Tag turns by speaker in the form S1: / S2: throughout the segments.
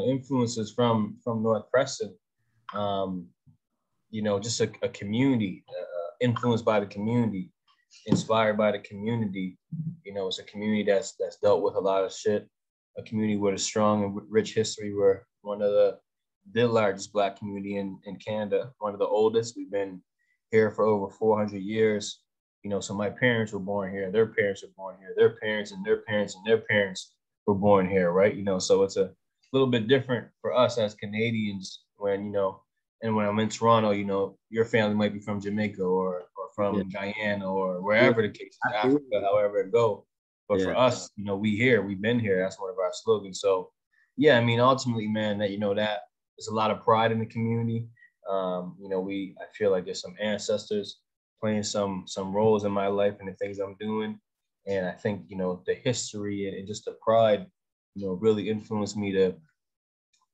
S1: influences from North Preston, just a community, influenced by the community, inspired by the community. It's a community that's dealt with a lot of shit, a community with a strong and rich history. We're one of the largest Black community in Canada, one of the oldest. We've been here for over 400 years. So my parents were born here, their parents were born here, their parents and their parents and their parents were born here, right? So it's a little bit different for us as Canadians when, and when I'm in Toronto, your family might be from Jamaica or from Guyana or wherever the case is, Africa, however it go. But for us, we've been here. That's one of our slogans. So, ultimately, man, that there's a lot of pride in the community. I feel like there's some ancestors playing some roles in my life and the things I'm doing. And I think, the history and just the pride, really influenced me to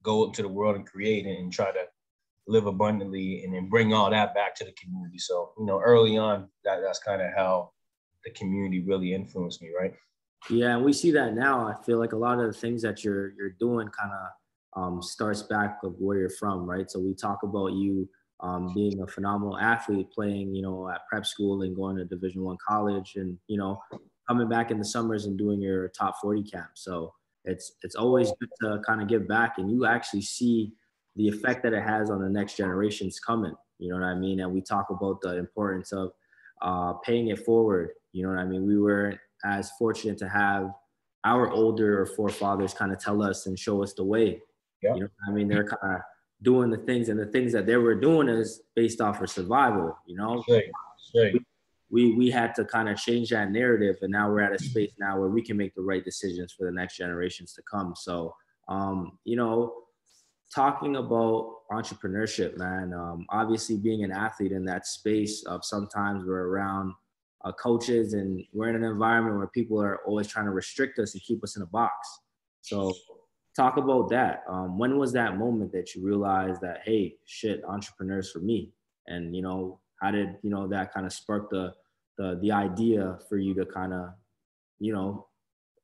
S1: go into the world and create and try to live abundantly and then bring all that back to the community. So, early on, that's kind of how the community really influenced me, right?
S2: Yeah, and we see that now. I feel like a lot of the things that you're doing kind of starts back of where you're from, right? So we talk about you being a phenomenal athlete, playing, at prep school and going to Division I college, and coming back in the summers and doing your top 40 camp. So it's always good to kind of give back, and you actually see the effect that it has on the next generations coming. You know what I mean? And we talk about the importance of paying it forward. You know what I mean? We were as fortunate to have our older forefathers kind of tell us and show us the way.
S1: Yeah.
S2: You know what I mean? They're kind of doing the things, and the things that they were doing is based off of survival,
S1: Sure.
S2: We had to kind of change that narrative, and now we're at a space now where we can make the right decisions for the next generations to come. So, talking about entrepreneurship, man, obviously being an athlete in that space of sometimes we're around coaches and we're in an environment where people are always trying to restrict us and keep us in a box. So talk about that. When was that moment that you realized that, hey, shit, entrepreneurs for me? And, how did, that kind of spark the idea for you to kind of,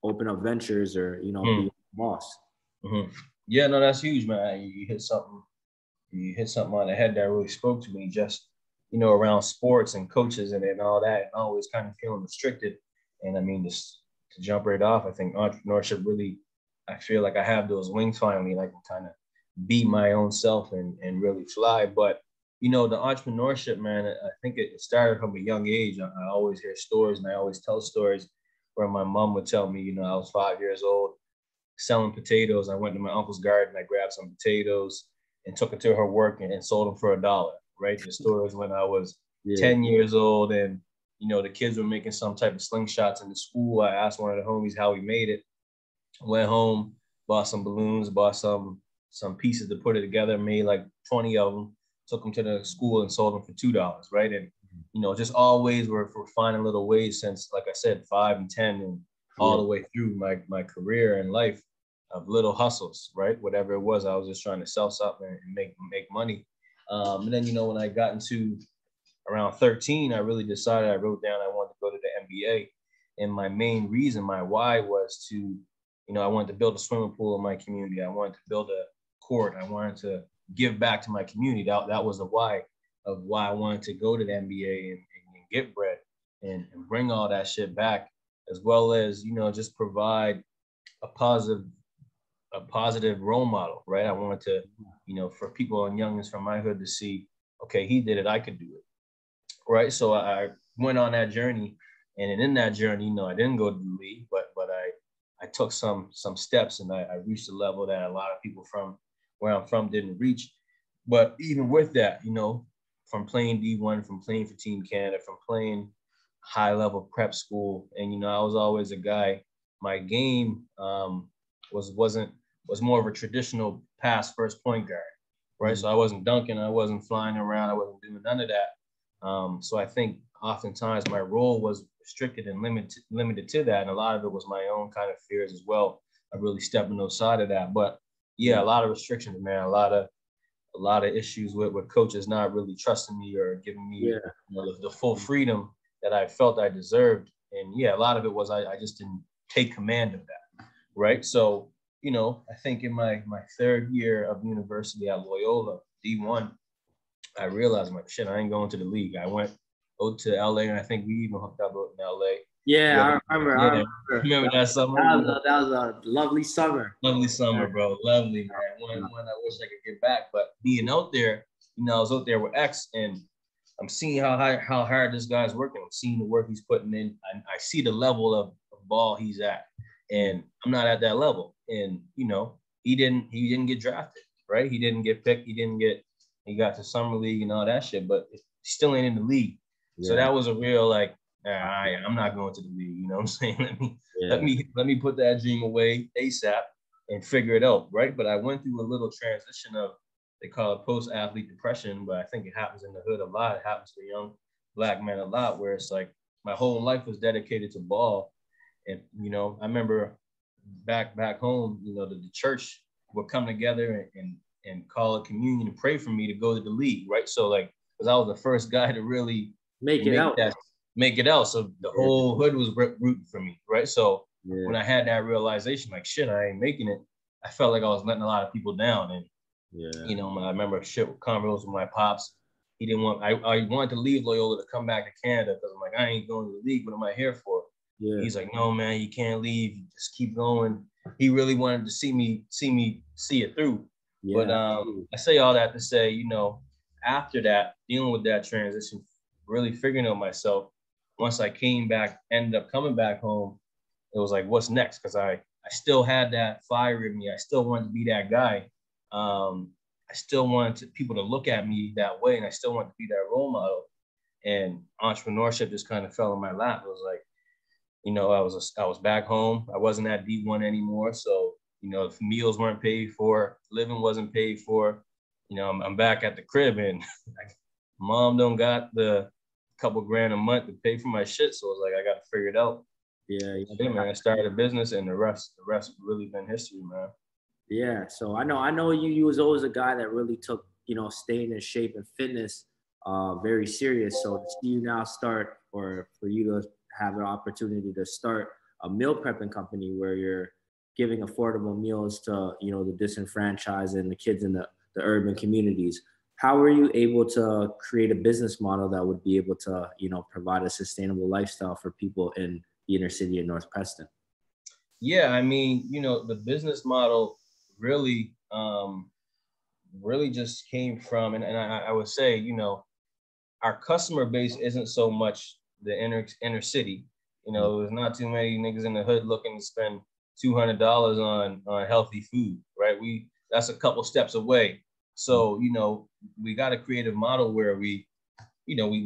S2: open up ventures or, be a boss?
S1: Mm-hmm. Yeah, no, that's huge, man. You hit something on the head that really spoke to me, just, around sports and coaches and all that, and always kind of feeling restricted. And I mean, just to jump right off, I think entrepreneurship really, I feel like I have those wings finally, and I can kind of be my own self and really fly. But, the entrepreneurship, man, I think it started from a young age. I always hear stories, and I always tell stories where my mom would tell me, I was 5 years old, selling potatoes. I went to my uncle's garden, I grabbed some potatoes and took it to her work and sold them for $1, right? The story was when I was 10 years old, and, the kids were making some type of slingshots in the school. I asked one of the homies how he made it. Went home, bought some balloons, bought some pieces to put it together, made like 20 of them, took them to the school and sold them for $2, right? And, just always we're finding little ways since, like I said, 5 and 10 and all the way through my career and life of little hustles, right? Whatever it was, I was just trying to sell something and make money. And then, when I got into around 13, I really decided, I wrote down I wanted to go to the NBA. And my main reason, my why was to, I wanted to build a swimming pool in my community. I wanted to build a court. I wanted to give back to my community. That was the why of why I wanted to go to the NBA and get bread and bring all that shit back, as well as, just provide a positive role model, right? I wanted to, for people and youngins from my hood to see, okay, he did it, I could do it, right? So I went on that journey, and in that journey, I didn't go to the league, but I took some steps, and I reached a level that a lot of people from where I'm from didn't reach. But even with that, from playing D1, from playing for Team Canada, from playing high level prep school, and I was always a guy. My game was more of a traditional pass first point guard, right? So I wasn't dunking, I wasn't flying around, I wasn't doing none of that. So I think oftentimes my role was restricted and limited to that, and a lot of it was my own kind of fears as well. I really stepping outside of that, but yeah, a lot of restrictions, man. A lot of issues with coaches not really trusting me or giving me the full freedom that I felt I deserved. And yeah, a lot of it was I just didn't take command of that. right? So, I think in my third year of university at Loyola, D1, I realized, I'm like, shit, I ain't going to the league. I went to LA, and I think we even hooked up in LA.
S2: Yeah, I remember. I
S1: Yeah,
S2: remember.
S1: remember that summer?
S2: That was a lovely summer.
S1: Lovely summer, bro. Lovely, man. One I wish I could get back. But being out there, I was out there with X, and I'm seeing how hard this guy's working. I'm seeing the work he's putting in. I see the level of ball he's at, and I'm not at that level. And he didn't get drafted, right? He didn't get picked. He got to summer league and all that shit, but he still ain't in the league. Yeah. So that was a real like, I'm not going to the league. You know what I'm saying? Let me put that dream away ASAP and figure it out, right? But I went through a little transition of, they call it post-athlete depression, but I think it happens in the hood a lot. It happens to young Black men a lot, where it's like my whole life was dedicated to ball. And, I remember back home, the church would come together and call a communion and pray for me to go to the league, right? So like, because I was the first guy to really make it out. So the whole hood was rooting for me, right? So when I had that realization, like, shit, I ain't making it, I felt like I was letting a lot of people down. And I remember shit with convos with my pops. He didn't want. I wanted to leave Loyola to come back to Canada, because I'm like, I ain't going to the league. What am I here for? Yeah. He's like, no, man, you can't leave. You just keep going. He really wanted to see it through. Yeah. But I say all that to say, after that, dealing with that transition, really figuring out myself. Once I ended up coming back home, it was like, what's next? Because I still had that fire in me. I still wanted to be that guy. I still wanted people to look at me that way, and I still wanted to be that role model. And entrepreneurship just kind of fell in my lap. It was like, I was back home. I wasn't at D1 anymore. So, if meals weren't paid for, living wasn't paid for, I'm back at the crib, and mom don't got the couple grand a month to pay for my shit. So it's like, I got to figure it out. Yeah, man. I started a business, and the rest really been history, man.
S2: Yeah. So I know you was always a guy that really took, staying in shape and fitness very serious. So to see you now start, or for you to have an opportunity to start a meal prepping company where you're giving affordable meals to, the disenfranchised and the kids in the urban communities. How were you able to create a business model that would be able to, provide a sustainable lifestyle for people in the inner city of North Preston?
S1: Yeah, I mean, the business model really just came from, and I would say, our customer base isn't so much the inner city. There's not too many niggas in the hood looking to spend $200 on healthy food, right? That's a couple steps away. So, we got a creative model where we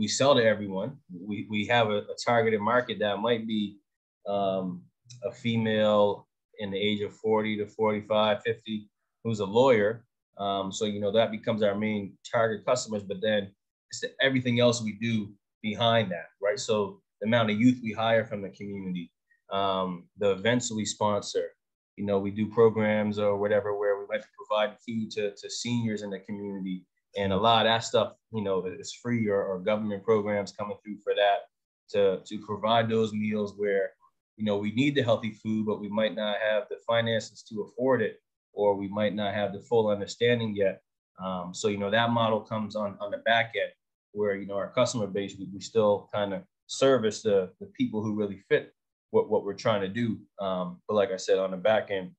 S1: sell to everyone. We have a targeted market that might be a female in the age of 40 to 45, 50, who's a lawyer. So, that becomes our main target customers, but then it's everything else we do behind that, right? So the amount of youth we hire from the community, the events we sponsor, we do programs or whatever where we like to provide food to seniors in the community. And a lot of that stuff, is free, or government programs coming through for that to provide those meals where, we need the healthy food, but we might not have the finances to afford it, or we might not have the full understanding yet. So, that model comes on the back end where, our customer base, we still kind of service the people who really fit what we're trying to do. But like I said, on the back end,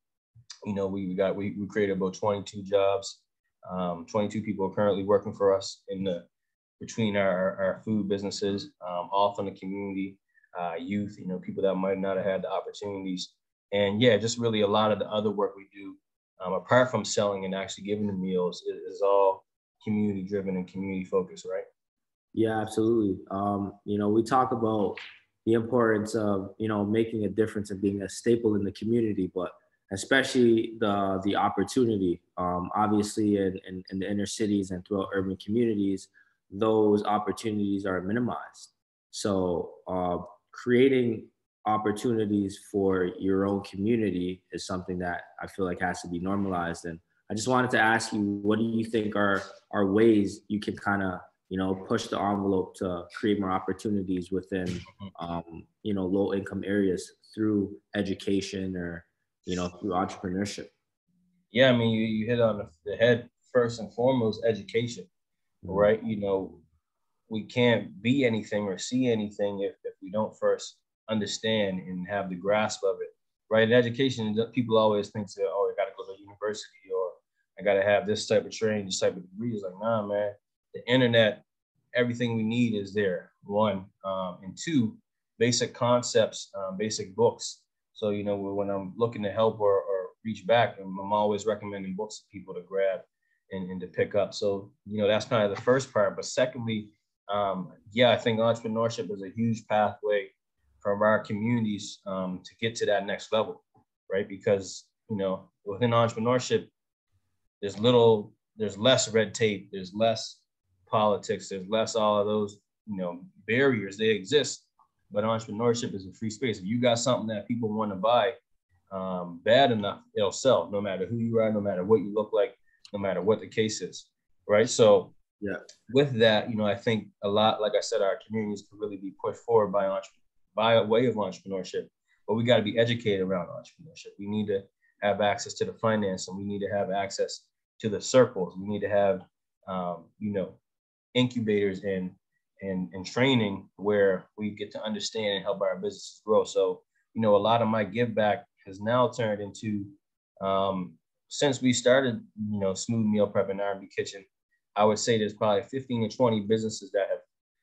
S1: we created about 22 jobs. 22 people are currently working for us between our food businesses, all from the community, youth, people that might not have had the opportunities. And yeah, just really a lot of the other work we do, apart from selling and actually giving the meals, is all community driven and community focused, right?
S2: Yeah, absolutely. We talk about the importance of, making a difference and being a staple in the community, but especially the opportunity, obviously in the inner cities and throughout urban communities, those opportunities are minimized. So creating opportunities for your own community is something that I feel like has to be normalized. And I just wanted to ask you, what do you think are ways you can kind of, push the envelope to create more opportunities within, low income areas through education or, through entrepreneurship?
S1: Yeah, I mean, you hit on the head. First and foremost, education, right? We can't be anything or see anything if we don't first understand and have the grasp of it, right? In education, people always think that, oh, I got to go to university, or I got to have this type of training, this type of degree. It's like, nah, man, the internet, everything we need is there, one. And two, basic concepts, basic books. So, when I'm looking to help or reach back, I'm always recommending books to people to grab and to pick up. So, that's kind of the first part. But secondly, I think entrepreneurship is a huge pathway from our communities to get to that next level, right? Because, within entrepreneurship, there's less red tape, there's less politics, there's less all of those, barriers. They exist, but entrepreneurship is a free space. If you got something that people want to buy, bad enough, it'll sell, no matter who you are, no matter what you look like, no matter what the case is, right? So
S2: Yeah.
S1: with that, I think a lot, like I said, our communities can really be pushed forward by a way of entrepreneurship, but we got to be educated around entrepreneurship. We need to have access to the finance, and we need to have access to the circles. We need to have, incubators and training where we get to understand and help our businesses grow. So, a lot of my give back has now turned into, since we started, Smooth Meal Prep and R&B Kitchen, I would say there's probably 15 to 20 businesses that have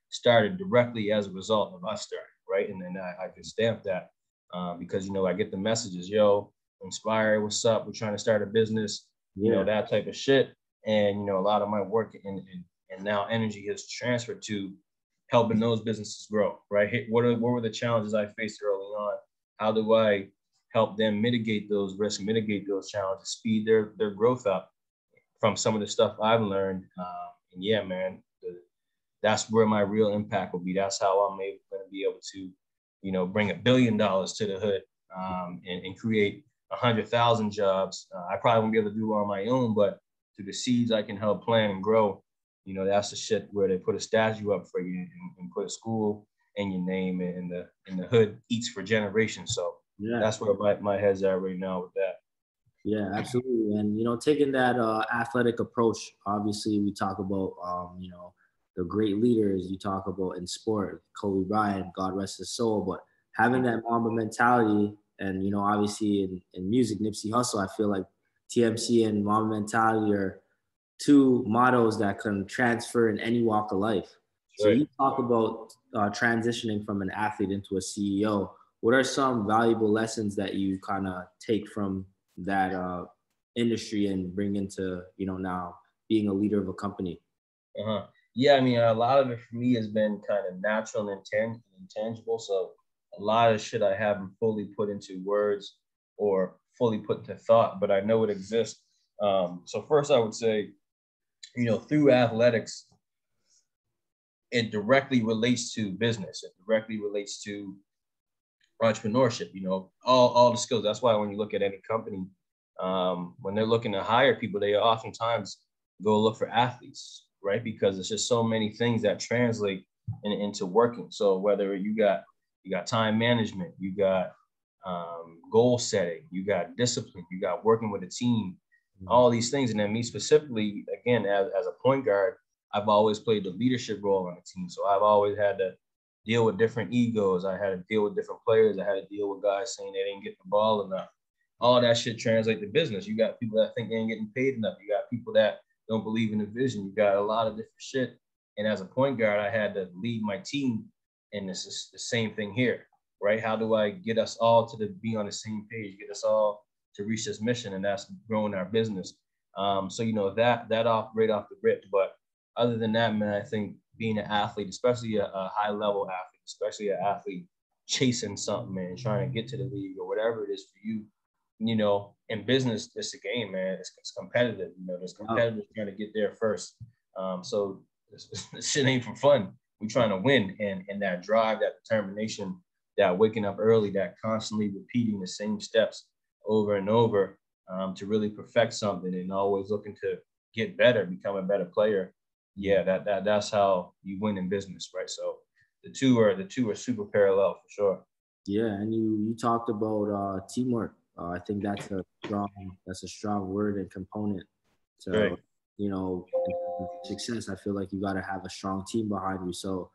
S1: started directly as a result of us starting, right? And then I can stamp that because, I get the messages, yo, Inspire, what's up? We're trying to start a business, that type of shit. And, a lot of my work and now energy has transferred to helping those businesses grow, right? What were the challenges I faced early on? How do I help them mitigate those risks, mitigate those challenges, speed their growth up from some of the stuff I've learned? And yeah, man, that's where my real impact will be. That's how I'm going to be able to, bring $1 billion to the hood and create 100,000 jobs. I probably won't be able to do it on my own, but through the seeds I can help plant and grow, that's the shit where they put a statue up for you and put a school in your name, and the hood eats for generations. So that's where my head's at right now with that.
S2: Yeah, absolutely. And, taking that athletic approach, obviously we talk about, the great leaders you talk about in sport, Kobe Bryant, God rest his soul, but having that Mamba mentality and, obviously in music, Nipsey Hussle, I feel like TMC and Mamba mentality are two mottos that can transfer in any walk of life. So you talk about transitioning from an athlete into a CEO. What are some valuable lessons that you kind of take from that industry and bring into, now being a leader of a company?
S1: Yeah, I mean, a lot of it for me has been kind of natural and intangible. So a lot of shit I haven't fully put into words or fully put into thought, but I know it exists. So first I would say, through athletics, it directly relates to business. It directly relates to entrepreneurship, all the skills. That's why when you look at any company, when they're looking to hire people, they oftentimes go look for athletes, right? Because it's just so many things that translate into working. So whether you got time management, you got goal setting, you got discipline, you got working with a team, all these things. And then me specifically, again, as a point guard, I've always played the leadership role on the team. So I've always had to deal with different egos. I had to deal with different players. I had to deal with guys saying they didn't get the ball enough. All that shit translate to business. You got people that think they ain't getting paid enough. You got people that don't believe in the vision. You got a lot of different shit. And as a point guard, I had to lead my team. And this is the same thing here, right? How do I get us all to be on the same page, get us all to reach this mission? And that's growing our business. So, that off right off the rip. But other than that, man, I think being an athlete, especially a high level athlete, especially an athlete chasing something, man, trying to get to the league or whatever it is for you, in business, it's a game, man. It's competitive. There's competitors trying to get there first. So this shit ain't for fun. We're trying to win, and that drive, that determination, that waking up early, that constantly repeating the same steps over and over to really perfect something, and always looking to get better, become a better player. Yeah, that's how you win in business, right? So the two are super parallel for sure.
S2: Yeah, and you talked about teamwork. I think that's a strong word and component to,
S1: Right.
S2: you know, success. I feel like you got to have a strong team behind you. So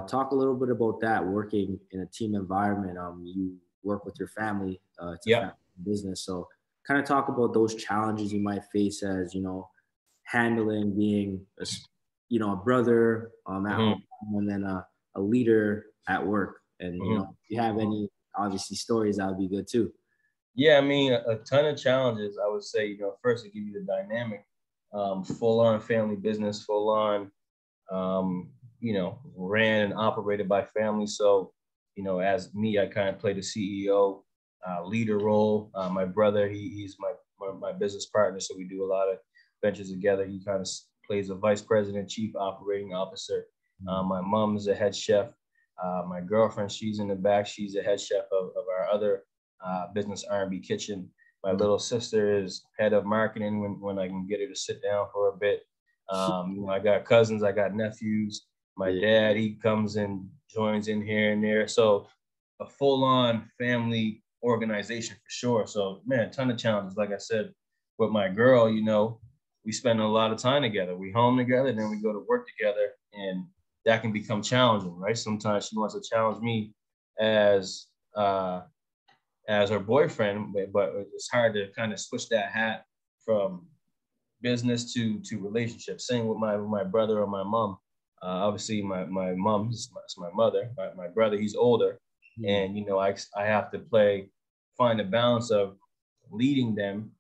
S2: talk a little bit about that, working in a team environment. You work with your family, it's a
S1: Yeah.
S2: family business. So kind of talk about those challenges you might face as, you know, handling being a brother at
S1: Hmm.
S2: home, and then a leader at work. And you know,
S1: Hmm.
S2: if you have any obviously stories, that would be good too.
S1: Yeah, I mean, a ton of challenges. I would say, first to give you the dynamic, full on family business, full on, ran and operated by family. So, as me, I kind of played the CEO, leader role. My brother, he's my business partner, so we do a lot of ventures together. He kind of plays a vice president, chief operating officer. My mom is a head chef. My girlfriend, she's in the back. She's a head chef of our other business, R&B Kitchen. My little sister is head of marketing when I can get her to sit down for a bit. I got cousins, I got nephews. My dad, he comes and joins in here and there. So a full-on family organization for sure. So man, a ton of challenges. Like I said, with my girl, we spend a lot of time together. We home together, then we go to work together, and that can become challenging, right? Sometimes she wants to challenge me as her boyfriend, but it's hard to kind of switch that hat from business to relationship. Same with my brother or my mom. Obviously, my mom is my mother. My brother, he's older, and I have to find a balance of leading them,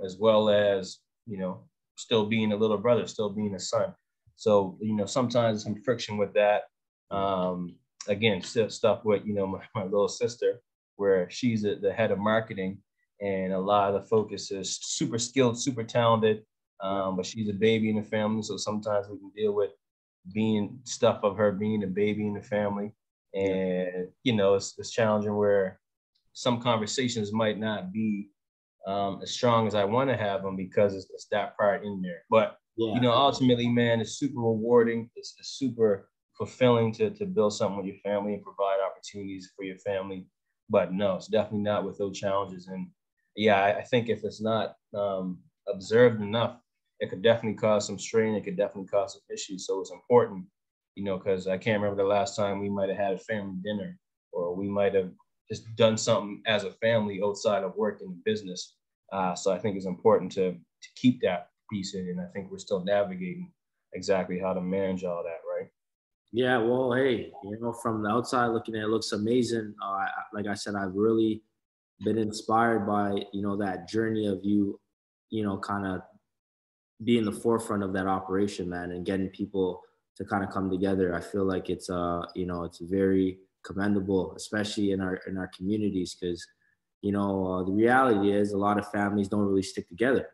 S1: as well as still being a little brother, still being a son. So sometimes some friction with that. Again, stuff with my little sister, where she's the head of marketing, and a lot of the focus is super skilled, super talented, but she's a baby in the family, so sometimes we can deal with stuff of her being a baby in the family, and it's challenging where some conversations might not be as strong as I want to have them because it's that part in there. But ultimately, man, it's super rewarding. It's super fulfilling to build something with your family and provide opportunities for your family. But no, it's definitely not with those challenges. And yeah, I think if it's not observed enough, it could definitely cause some strain. It could definitely cause some issues. So it's important, because I can't remember the last time we might have had a family dinner, or we might have just done something as a family outside of work and business. So I think it's important to keep that piece in, and I think we're still navigating exactly how to manage all that, right?
S2: Yeah, well, hey, from the outside looking at it, looks amazing. Like I said, I've really been inspired by, that journey of you, kind of being the forefront of that operation, man, and getting people to kind of come together. I feel like it's it's very commendable, especially in our communities, because the reality is a lot of families don't really stick together.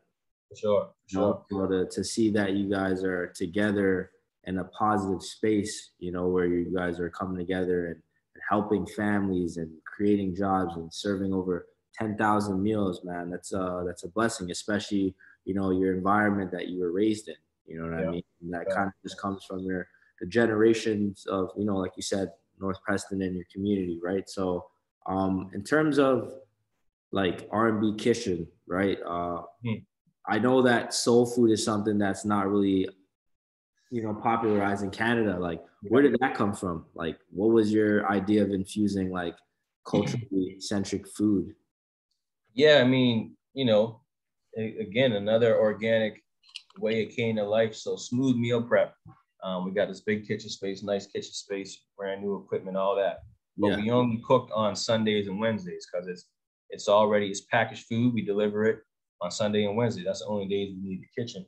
S1: For sure.
S2: To see that you guys are together in a positive space, where you guys are coming together and helping families and creating jobs and serving over 10,000 meals, man, that's a blessing, especially, your environment that you were raised in, you know what I mean? And that kind of just comes from the generations of, like you said, North Preston and your community, right? So in terms of like R&B kitchen, right? I know that soul food is something that's not really, popularized in Canada. Like, where did that come from? Like, what was your idea of infusing like culturally centric food?
S1: Yeah, I mean, again, another organic way it came to life. So smooth meal prep. We got this big kitchen space, nice kitchen space, brand new equipment, all that. But we only cooked on Sundays and Wednesdays because it's packaged food. We deliver it on Sunday and Wednesday. That's the only days we need the kitchen.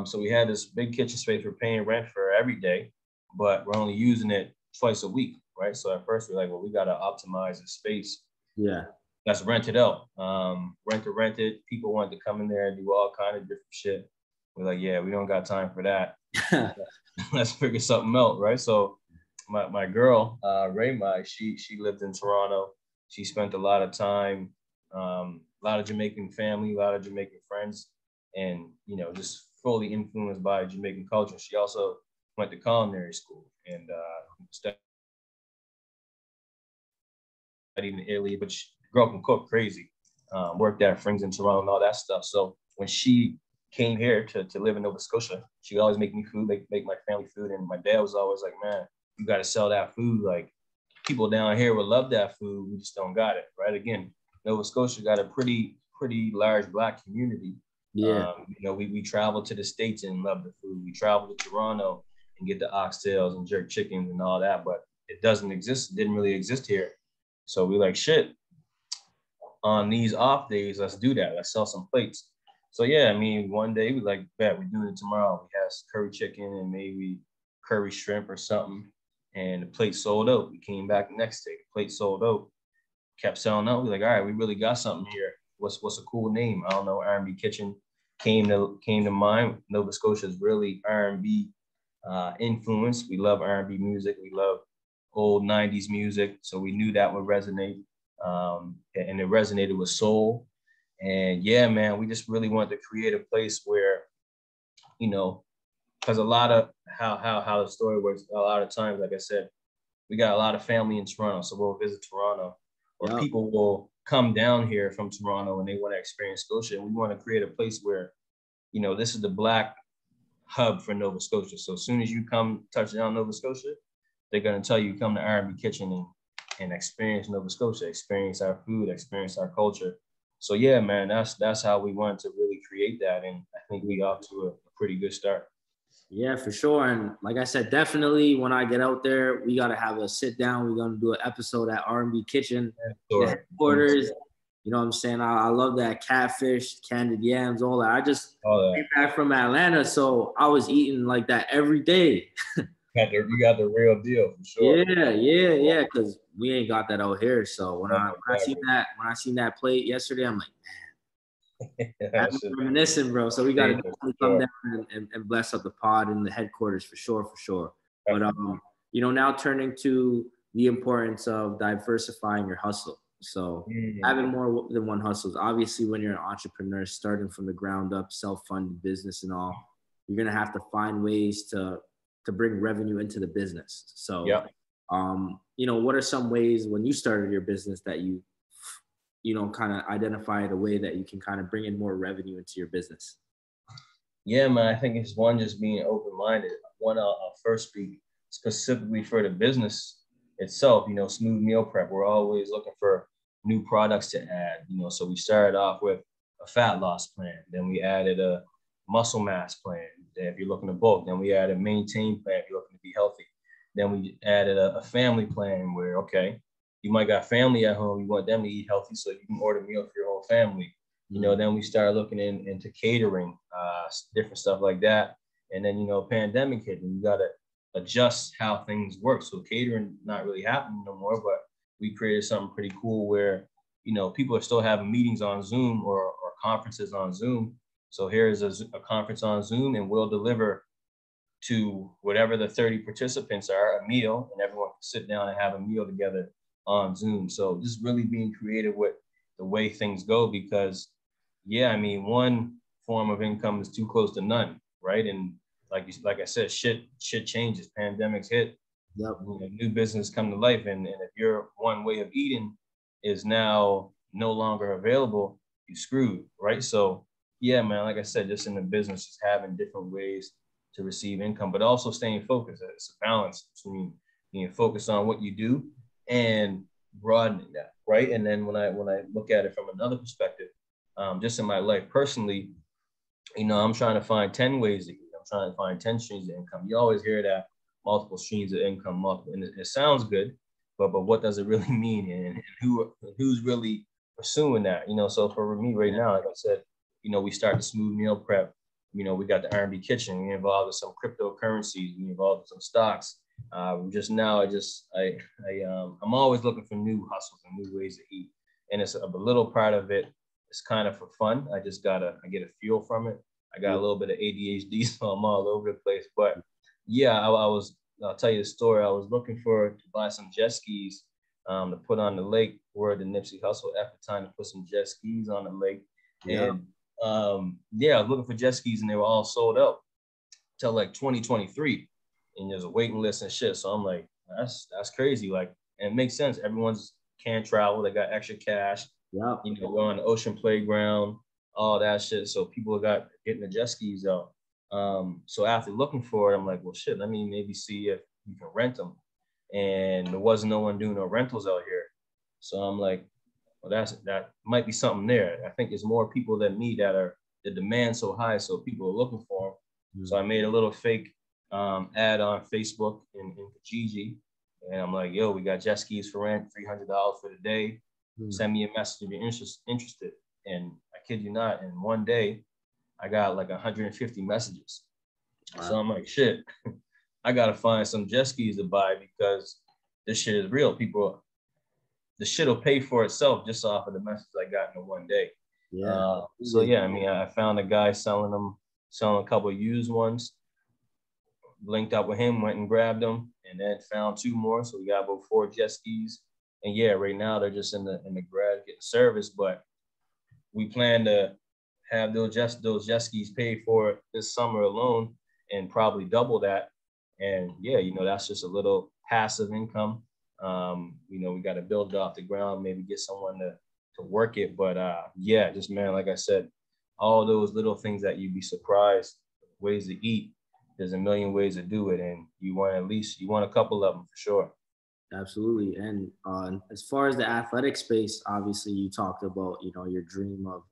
S1: So we had this big kitchen space we're paying rent for every day, but we're only using it twice a week, right? So at first we're like, well, we got to optimize the space.
S2: Yeah.
S1: That's rented out. Rent it. People wanted to come in there and do all kind of different shit. We're like, yeah, we don't got time for that. Let's figure something out, right? So my girl, Ray she lived in Toronto. She spent a lot of time, a lot of Jamaican family, a lot of Jamaican friends, and just fully influenced by Jamaican culture. She also went to culinary school and studied in Italy, but the girl can cook crazy. worked at Frings in Toronto and all that stuff. So when she came here to live in Nova Scotia, she would always make me food, make my family food. And my dad was always like, man, you got to sell that food. Like, people down here would love that food. We just don't got it, right? Again, Nova Scotia got a pretty large Black community.
S2: Yeah.
S1: We travel to the States and love the food. We travel to Toronto and get the oxtails and jerk chickens and all that, but it didn't really exist here. So we like, shit, on these off days, let's do that. Let's sell some plates. So yeah, I mean, one day we like, bet we're doing it tomorrow. We had curry chicken and maybe curry shrimp or something. And the plate sold out. We came back the next day, the plate sold out. Kept selling out. We're like, all right, we really got something here. What's a cool name? I don't know. R&B Kitchen came to mind. Nova Scotia is really R&B influenced. We love R&B music. We love old 90s music. So we knew that would resonate. And it resonated with soul. And yeah, man, we just really wanted to create a place where, because a lot of how the story works, a lot of times, like I said, we got a lot of family in Toronto. So we'll visit Toronto, or people will come down here from Toronto and they want to experience Scotia. And we want to create a place where, this is the Black hub for Nova Scotia. So as soon as you touch down Nova Scotia, they're going to tell you, come to R&B Kitchen and experience Nova Scotia, experience our food, experience our culture. So yeah, man, that's how we wanted to really create that. And I think we off to a pretty good start.
S2: Yeah, for sure. And like I said, definitely when I get out there, we got to have a sit down. We're going to do an episode at R&B Kitchen, the headquarters. You know what I'm saying? I love that catfish, candied yams, all that. I just came back from Atlanta, so I was eating like that every day.
S1: You got the real deal for sure.
S2: Yeah. Because we ain't got that out here. So when I seen that plate yesterday, I'm like, man, that's reminiscent, bro. So we got to definitely come down and bless up the pod in the headquarters for sure. But now turning to the importance of diversifying your hustle. So having more than one hustle is obviously, when you're an entrepreneur starting from the ground up, self-funded business and all, you're gonna have to find ways to bring revenue into the business. So, what are some ways when you started your business that you kind of identified a way that you can kind of bring in more revenue into your business?
S1: Yeah, man, I think it's one, just being open-minded. I'll first speak specifically for the business itself, Smooth Meal Prep. We're always looking for new products to add, so we started off with a fat loss plan. Then we added a muscle mass plan if you're looking to bulk. Then we added a maintain plan if you're looking to be healthy. Then we added a family plan where, okay, you might got family at home, you want them to eat healthy, so you can order a meal for your whole family. Then we started looking into catering, different stuff like that. And then, pandemic hit, and you got to adjust how things work. So catering not really happening no more, but we created something pretty cool where, people are still having meetings on Zoom or conferences on Zoom. So here's a conference on Zoom, and we'll deliver to whatever the 30 participants are a meal, and everyone can sit down and have a meal together on Zoom. So just really being creative with the way things go, because one form of income is too close to none, right? And like I said, shit changes. Pandemics hit.
S2: Yep.
S1: New business come to life, and if your one way of eating is now no longer available, you screwed, right? So yeah, man, like I said, just in the business, just having different ways to receive income, but also staying focused. It's a balance between being focused on what you do and broadening that, right? And then when I look at it from another perspective, just in my life personally, I'm trying to find 10 ways to eat. I'm trying to find 10 streams of income. You always hear that, multiple streams of income, and it sounds good, but what does it really mean, and who's really pursuing that? So for me right now, like I said, we start the Smooth Meal Prep. We got the R&B Kitchen. We involved in some cryptocurrencies. We involved in some stocks. I'm always looking for new hustles and new ways to eat, and it's a little part of it. It's kind of for fun. I get a feel from it. I got a little bit of ADHD, so I'm all over the place. But yeah, I'll tell you the story. I was looking to buy some jet skis to put on the lake. Word to Nipsey Hussle at the time to put some jet skis on the lake. Yeah. And I was looking for jet skis, and they were all sold out till like 2023. And there's a waiting list and shit. So I'm like, that's crazy. Like, and it makes sense. Everyone's can't travel. They got extra cash.
S2: Yep.
S1: You know, we're on the ocean playground, all that shit. So people got getting the jet skis out. So after looking for it, I'm like, well, shit, let me maybe see if you can rent them. And there wasn't no one doing no rentals out here. So I'm like, well, that might be something there. I think there's more people than me that are the demand so high, so people are looking for them. So I made a little fake ad on Facebook in Kijiji, and I'm like, yo, we got jet skis for rent, $300 for the day. Send me a message if you're interested. And I kid you not, in one day, I got like 150 messages. Wow. So I'm like, shit, I gotta find some jet skis to buy because this shit is real. The shit will pay for itself just off of the message I got in one day. Yeah. So yeah, I mean, I found a guy selling a couple of used ones. Linked up with him, went and grabbed them, and then found two more. So we got about 4 jet skis. And yeah, right now they're just in the garage getting serviced, but we plan to have those jet skis paid for this summer alone and probably double that. And yeah, you know, that's just a little passive income. You know, we got to build it off the ground, maybe get someone to work it. But yeah, just man, like I said, all those little things that you'd be surprised, ways to eat. There's a million ways to do it, and you want a couple of them for sure.
S2: Absolutely. And as far as the athletic space, obviously you talked about, you know, your dream of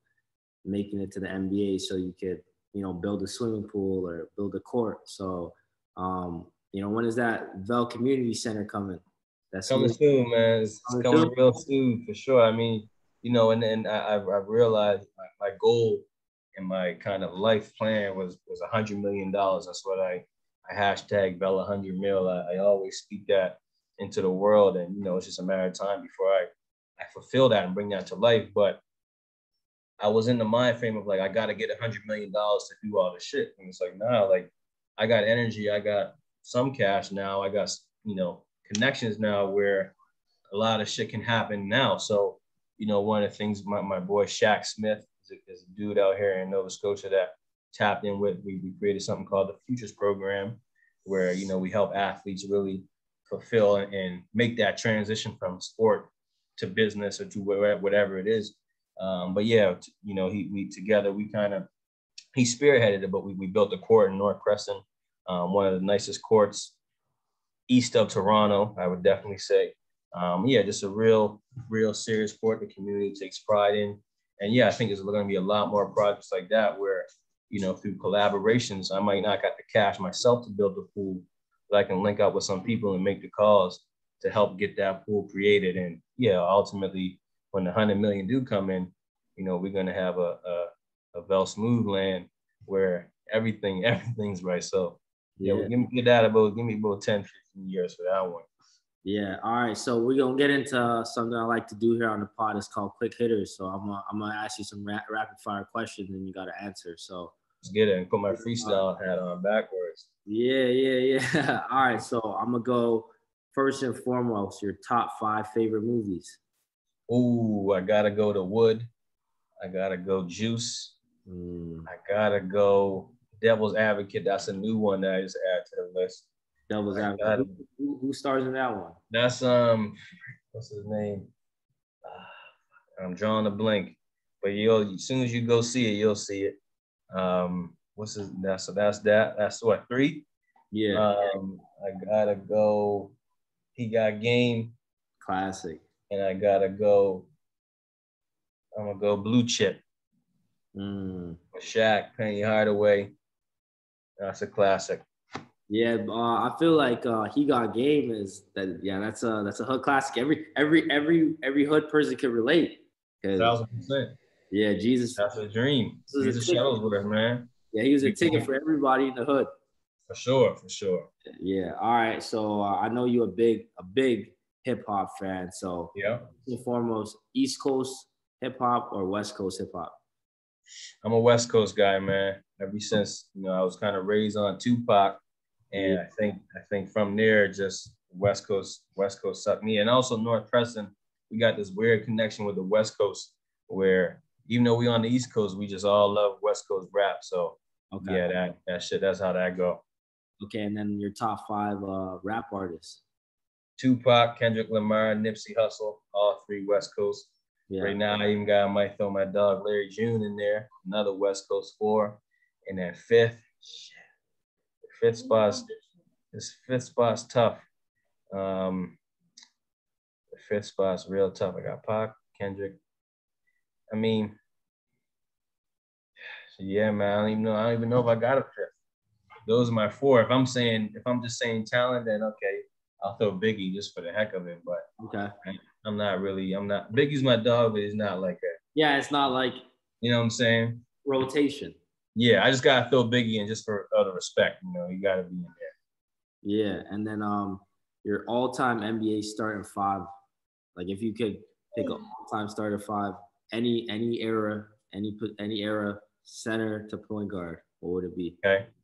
S2: making it to the NBA so you could, you know, build a swimming pool or build a court. So, you know, when is that Nevell Community Center coming?
S1: That's coming soon, man. It's coming real soon for sure. I mean, you know, and I've realized my goal and my kind of life plan was $100 million. That's what I hashtag Bella 100 mil. I always speak that into the world, and you know, it's just a matter of time before I fulfill that and bring that to life. But I was in the mind frame of like, I got to get $100 million to do all this shit, and it's like, nah, like I got energy, I got some cash now, I got, you know, connections now where a lot of shit can happen now. So, you know, one of the things my boy Shaq Smith is a dude out here in Nova Scotia that tapped in with. We created something called the Futures Program, where, you know, we help athletes really fulfill and make that transition from sport to business or to whatever it is. But yeah, you know, he spearheaded it, but we built a court in North Preston, one of the nicest courts east of Toronto, I would definitely say. Yeah, just a real serious court the community takes pride in. And yeah, I think there's going to be a lot more projects like that where, you know, through collaborations, I might not got the cash myself to build the pool, but I can link up with some people and make the calls to help get that pool created. And yeah, ultimately, when the 100 million do come in, you know, we're going to have a Vel Smooth land where everything's right. So yeah, give me about 10, 15 years for that one.
S2: Yeah. All right. So we're gonna get into something I like to do here on the pod. It's called quick hitters. So I'm gonna ask you some rapid fire questions, and you gotta answer. So
S1: let's get it and put my freestyle hat on backwards.
S2: Yeah. All right. So I'm gonna go first and foremost. Your top 5 favorite movies.
S1: Ooh, I gotta go to Wood. I gotta go Juice. I gotta go Devil's Advocate. That's a new one that I just add to the list.
S2: Devil's Advocate. Who stars in that one?
S1: That's what's his name? I'm drawing a blank, but as soon as you go see it, you'll see it. What's his? That's that. That's what, 3?
S2: Yeah.
S1: I gotta go. He Got Game.
S2: Classic.
S1: And I gotta go. I'm gonna go Blue Chip. With Shaq, Penny Hardaway. That's a classic.
S2: Yeah, I feel like He Got Game is that. Yeah, that's a hood classic. Every hood person can relate.
S1: 1,000%.
S2: Yeah, Jesus.
S1: That's a dream. Jesus Shuttlesworth, man.
S2: Yeah, he was a ticket for everybody in the hood.
S1: For sure.
S2: Yeah. All right. So I know you're a big hip hop fan. So
S1: yeah.
S2: First and foremost, East Coast hip hop or West Coast hip hop?
S1: I'm a West Coast guy, man. Ever since, you know, I was kind of raised on Tupac, and I think from there, just West Coast sucked me. And also North Preston, we got this weird connection with the West Coast where even though we on the East Coast, we just all love West Coast rap. So yeah, that's how that go.
S2: Okay, and then your top 5 rap artists.
S1: Tupac, Kendrick Lamar, Nipsey Hussle, all 3 West Coast.
S2: Yeah.
S1: Right now, I might throw my dog Larry June in there, another West Coast 4. And then fifth spot's tough. The fifth spot's real tough. I got Pac, Kendrick. I mean, yeah, man. I don't even know if I got a fifth. Those are my 4. If I'm just saying talent, then okay, I'll throw Biggie just for the heck of it. But
S2: Okay.
S1: I'm not. Biggie's my dog, but he's not like a.
S2: Yeah, it's not like.
S1: You know what I'm saying?
S2: Rotation.
S1: Yeah, I just gotta throw Biggie in just for other respect. You gotta be in there.
S2: Yeah, and then your all-time NBA starting 5. Like if you could pick an all-time starter 5, any era, any era, center to point guard, what would it be?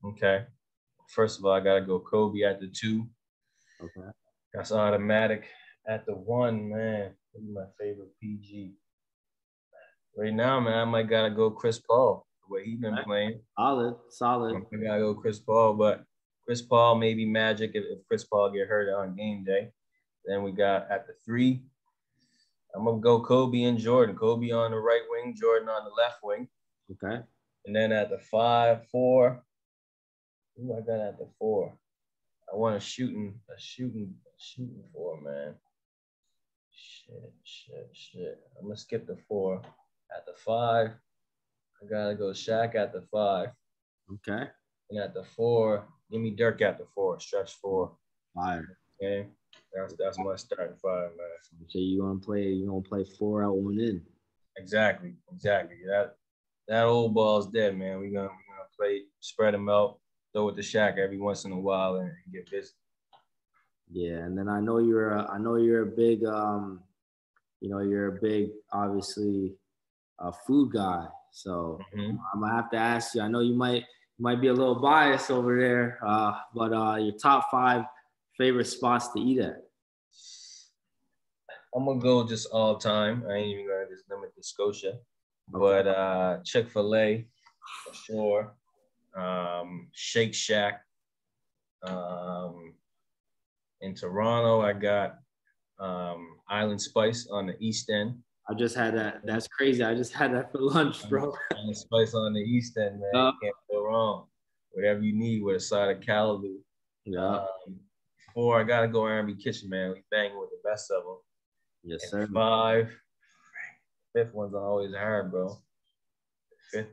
S1: Okay. First of all, I gotta go Kobe at the 2.
S2: Okay.
S1: That's automatic. At the 1, man, this is my favorite PG. Right now, man, I might gotta go Chris Paul. The way he's been playing.
S2: Solid.
S1: I gotta go Chris Paul, but Chris Paul, maybe Magic if Chris Paul get hurt on game day. Then we got at the 3, I'm gonna go Kobe and Jordan. Kobe on the right wing, Jordan on the left wing.
S2: Okay.
S1: And then at the 5, 4, who I got at the 4? I want a shooting 4, man. Shit. I'm gonna skip the 4. At the 5, I gotta go Shaq at the 5.
S2: Okay.
S1: And at the 4, give me Dirk at the 4. Stretch 4.
S2: Fire.
S1: Okay. That's my starting 5, man.
S2: So you gonna play 4 out, 1 in.
S1: Exactly. That old ball's dead, man. We're gonna play, spread them out, throw it to Shaq every once in a while and get busy.
S2: Yeah, and then I know you're a big obviously a food guy. So I'm gonna have to ask you. I know you might be a little biased over there, but your top 5 favorite spots to eat at.
S1: I'm gonna go just all time. I ain't even gonna just limit to Scotia, but Chick-fil-A for sure. Shake Shack. In Toronto, I got Island Spice on the East End.
S2: I just had that. That's crazy. I just had that for lunch, bro.
S1: Island Spice on the East End, man. You can't go wrong. Whatever you need with a side of callaloo.
S2: Yeah.
S1: 4, I gotta go R&B Kitchen, man. We bang with the best of them.
S2: Yes,
S1: and
S2: sir.
S1: 5, 5th one's always hard, bro. The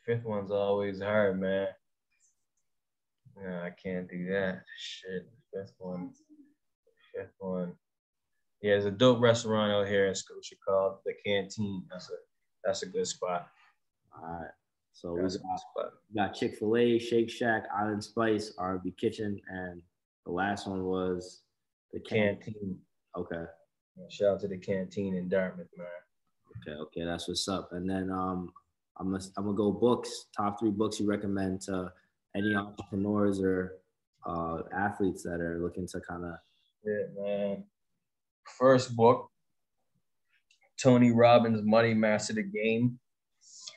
S1: fifth one's always hard, man. No, I can't do that. Shit, the 5th one. Yeah, there's a dope restaurant out here in Scotia called the Canteen. That's a good spot.
S2: All right. So we got Chick-fil-A, Shake Shack, Island Spice, R&B Kitchen, and the last one was the
S1: Canteen.
S2: Okay.
S1: Shout out to the Canteen in Dartmouth, man.
S2: Okay, that's what's up. And then I'm gonna go books. Top 3 books you recommend to any entrepreneurs or athletes that are looking to kind of.
S1: Yeah, man. First book, Tony Robbins' Money Master the Game.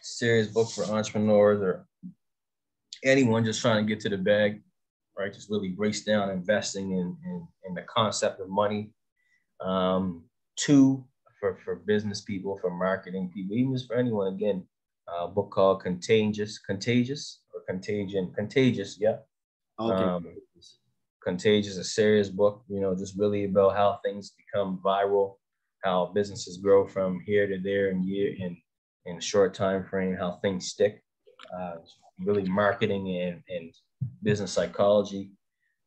S1: Serious book for entrepreneurs or anyone just trying to get to the bag, right? Just really breaks down investing in the concept of money. 2, for business people, for marketing people, even just for anyone. Again, a book called Contagious, yeah.
S2: Okay.
S1: Contagious, a serious book, just really about how things become viral, how businesses grow from here to there in a short time frame, how things stick, really marketing and business psychology.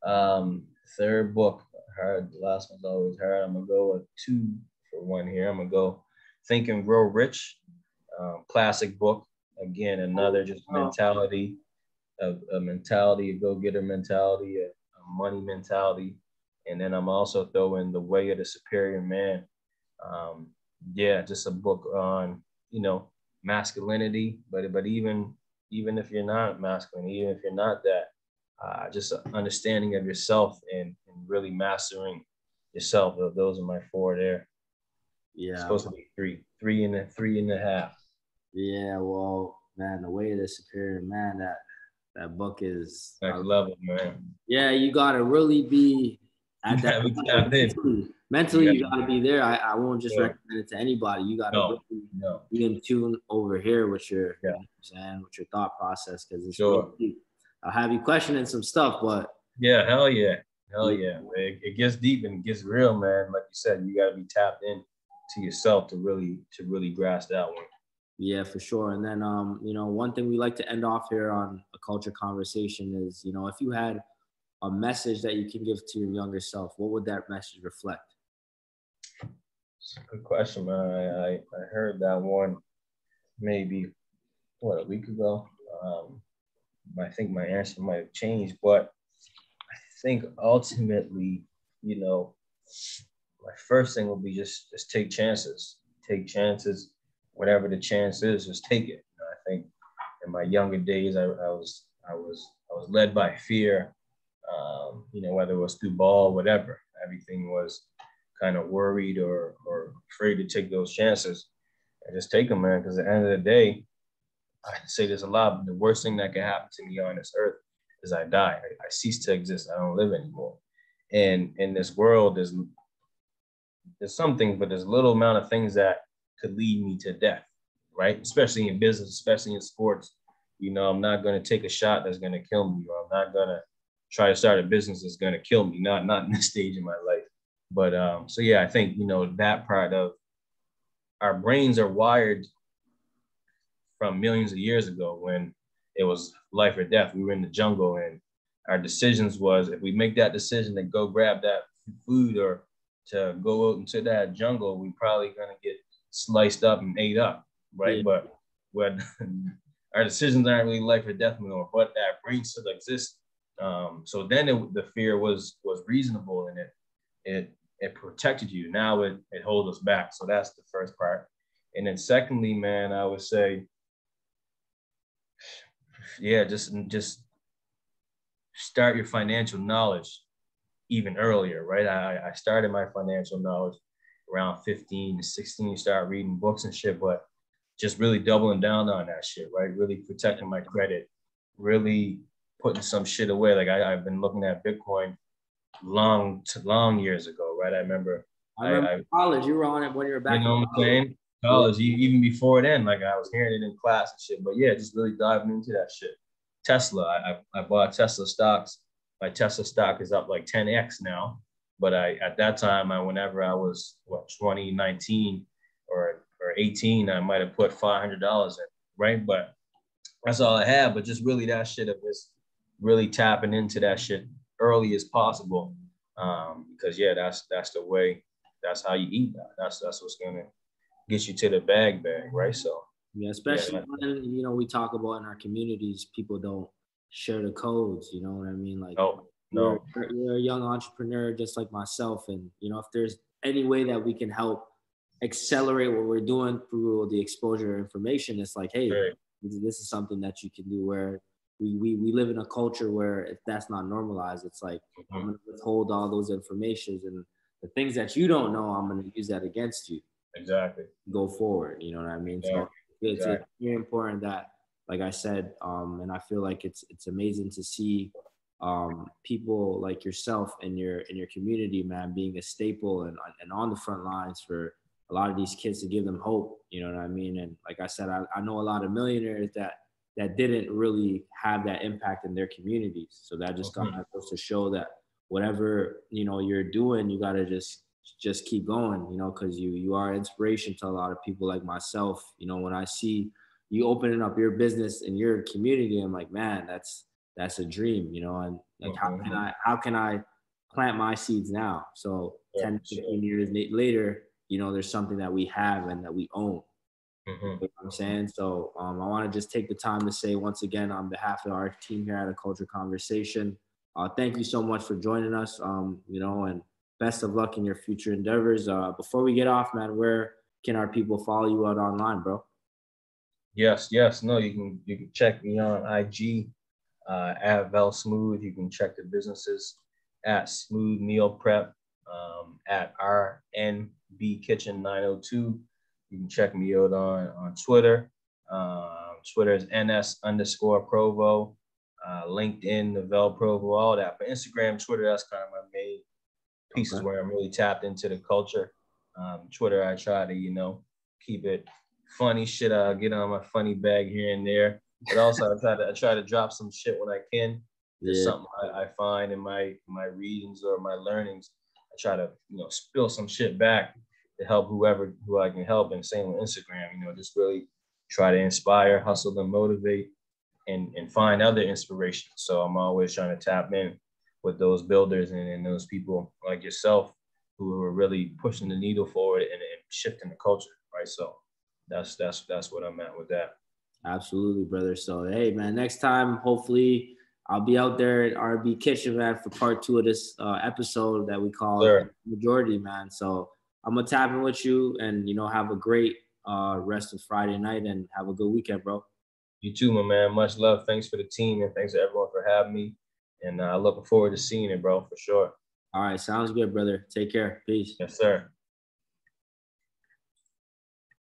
S1: 3rd book, hard. The last one's always hard. I'm gonna go with 2 for 1 here. I'm gonna go Think and Grow Rich, classic book. Again, another just mentality, a mentality, a go-getter mentality, a money mentality. And then I'm also throwing The Way of the Superior Man. Just a book on, masculinity, but even if you're not masculine, even if you're not that, just an understanding of yourself and really mastering yourself. Those are my 4 there.
S2: Yeah.
S1: It's supposed to be 3 and a half.
S2: Yeah, well, man, The Way of the Superior Man, that book is
S1: next level, man.
S2: Yeah, you gotta really be at that. mentally you got to be there. I won't just
S1: Sure.
S2: recommend it to anybody. You got to
S1: No,
S2: really
S1: no.
S2: be in tune over here with your,
S1: Yeah.
S2: you know what I'm saying, with your thought process, because it's
S1: Sure.
S2: really, I'll have you questioning some stuff, but
S1: Yeah, hell yeah. Hell
S2: yeah,
S1: yeah. It gets deep and it gets real, man. Like you said, you gotta be tapped in to yourself to really grasp that one.
S2: yeah, for sure. And then, you know, one thing we like to end off here on a culture conversation is, you know, if you had a message that you can give to your younger self, what would that message reflect?
S1: Good question, man. I heard that one maybe a week ago. I think my answer might have changed, but I think ultimately, you know, my first thing will be just take chances. Take chances, whatever the chance is, just take it. You know, I think in my younger days, I was led by fear. You know, whether it was through ball, whatever. Everything was kind of worried or afraid to take those chances. And just take them, man. Because at the end of the day, I say there's a lot, but the worst thing that can happen to me on this earth is I die. I cease to exist. I don't live anymore. And in this world, there's some things, but there's a little amount of things that could lead me to death, right? Especially in business, especially in sports. You know, I'm not going to take a shot that's going to kill me, or I'm not going to try to start a business that's going to kill me. Not in this stage of my life. But so yeah, I think, you know, that part of our brains are wired from millions of years ago when it was life or death. We were in the jungle, and our decisions was, if we make that decision to go grab that food or to go out into that jungle, we probably gonna get sliced up and ate up, right?
S2: Yeah.
S1: But when our decisions aren't really life or death anymore, but that brain still exists. So then the fear was reasonable, and it protected you. Now it holds us back. So that's the first part. And then secondly, man, I would say, yeah, just start your financial knowledge even earlier, right? I started my financial knowledge around 15 to 16, start reading books and shit, but just really doubling down on that shit, right? Really protecting my credit, really putting some shit away. Like I've been looking at Bitcoin long years ago, right? I remember
S2: College, you were on it when you were
S1: you
S2: back
S1: know
S2: in
S1: what I'm
S2: college.
S1: saying? College, even before then, like I was hearing it in class and shit. But yeah, just really diving into that shit. Tesla, I bought Tesla stocks. My Tesla stock is up like 10x now. But at that time, whenever I was 2019 or 18, I might have put $500 in, right? But that's all I had. But just really that shit of just really tapping into that shit early as possible. Because yeah, that's the way. That's how you eat that. That's what's gonna get you to the bag, right? So
S2: Yeah, especially when, you know, we talk about in our communities, people don't share the codes, you know what I mean? Like
S1: no,
S2: you're a young entrepreneur just like myself. And, you know, if there's any way that we can help accelerate what we're doing through the exposure of information, it's like, hey,
S1: right.
S2: this is something that you can do, where we live in a culture where if that's not normalized, it's like, I'm going to withhold all those informations, and the things that you don't know, I'm going to use that against you.
S1: Exactly.
S2: Go forward, you know what I mean?
S1: Exactly.
S2: So it's very important that, like I said, and I feel like it's amazing to see people like yourself in your community, man, being a staple and on the front lines for a lot of these kids, to give them hope, you know what I mean? And like I said, I know a lot of millionaires that didn't really have that impact in their communities. So that just kind of goes to show that whatever, you know, you're doing, you got to just keep going, you know, because you are inspiration to a lot of people like myself. You know, when I see you opening up your business in your community, I'm like, man, that's a dream, you know. And like, how can I plant my seeds now? So 10, 15 years later, you know, there's something that we have and that we own. You know what I'm saying? So I want to just take the time to say once again, on behalf of our team here at A Culture Conversation, thank you so much for joining us, you know, and best of luck in your future endeavors. Before we get off, man, where can our people follow you out online, bro?
S1: Yes. No, you can check me on IG at Vel Smooth. You can check the businesses at Smooth Meal Prep, at RNB Kitchen 902. You can check me out on Twitter. Twitter is NS_Provo. LinkedIn, Nevell Provo, all that. But Instagram, Twitter, that's kind of my main pieces
S2: Okay.
S1: where I'm really tapped into the culture. Twitter, I try to, keep it funny shit. I'll get on my funny bag here and there, but also I try to drop some shit when I can. Just
S2: Yeah.
S1: something I find in my readings or my learnings. I try to, spill some shit back to help who I can help. And same with Instagram, just really try to inspire, hustle, and motivate, and find other inspiration. So I'm always trying to tap in with those builders and those people like yourself who are really pushing the needle forward and shifting the culture, right? So that's what I'm at with that.
S2: Absolutely, brother. So, hey, man, next time, hopefully, I'll be out there at R&B Kitchen, man, for part 2 of this episode that we call
S1: Sure.
S2: Majority, man. So, I'm going to tap in with you and, have a great rest of Friday night and have a good weekend, bro.
S1: You too, my man. Much love. Thanks for the team and thanks to everyone for having me. And looking forward to seeing it, bro, for sure.
S2: All right. Sounds good, brother. Take care. Peace.
S1: Yes, sir.